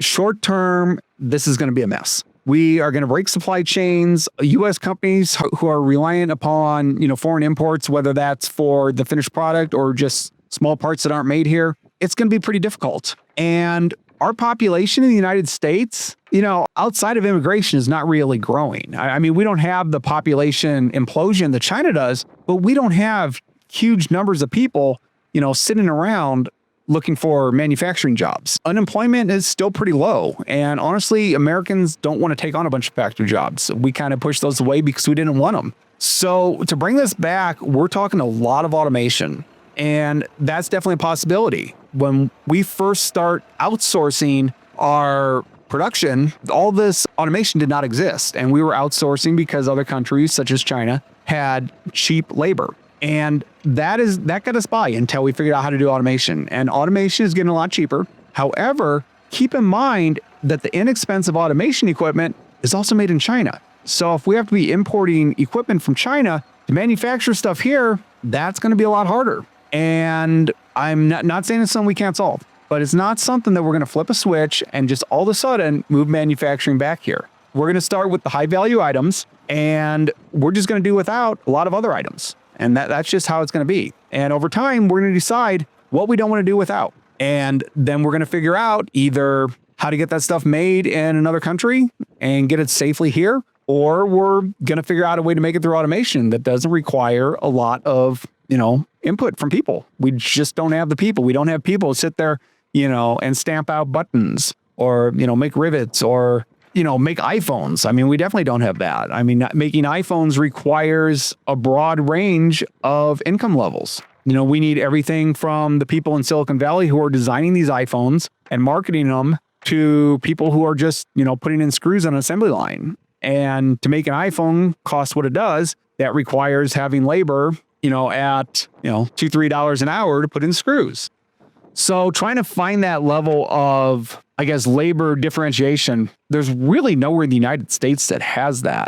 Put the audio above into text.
short term, this is going to be a mess. We are going to break supply chains. U.S. companies who are reliant upon, foreign imports, whether that's for the finished product or just small parts that aren't made here, it's going to be pretty difficult. And our population in the United States, outside of immigration is not really growing. I mean, we don't have the population implosion that China does, but we don't have huge numbers of people, sitting around looking for manufacturing jobs. Unemployment is still pretty low. And honestly, Americans don't want to take on a bunch of factory jobs. We kind of pushed those away because we didn't want them. So to bring this back, we're talking a lot of automation. And that's definitely a possibility. When we first start outsourcing our production, all this automation did not exist. And we were outsourcing because other countries, such as China, had cheap labor. And that got us by until we figured out how to do automation. And automation is getting a lot cheaper. However, keep in mind that the inexpensive automation equipment is also made in China. So if we have to be importing equipment from China to manufacture stuff here, that's going to be a lot harder. And I'm not saying it's something we can't solve, but it's not something that we're going to flip a switch and just all of a sudden move manufacturing back here. We're going to start with the high value items, and we're just going to do without a lot of other items. And that's just how it's going to be. And over time, we're going to decide what we don't want to do without. And then we're going to figure out either how to get that stuff made in another country and get it safely here, or we're going to figure out a way to make it through automation that doesn't require a lot of, input from people. We just don't have the people. We don't have people sit there, and stamp out buttons or, make rivets or, make iPhones. I mean, we definitely don't have that. I mean, making iPhones requires a broad range of income levels. We need everything from the people in Silicon Valley who are designing these iPhones and marketing them to people who are just, putting in screws on an assembly line. And to make an iPhone cost what it does, that requires having labor, at, $2-3 an hour to put in screws. So trying to find that level of, labor differentiation, there's really nowhere in the United States that has that.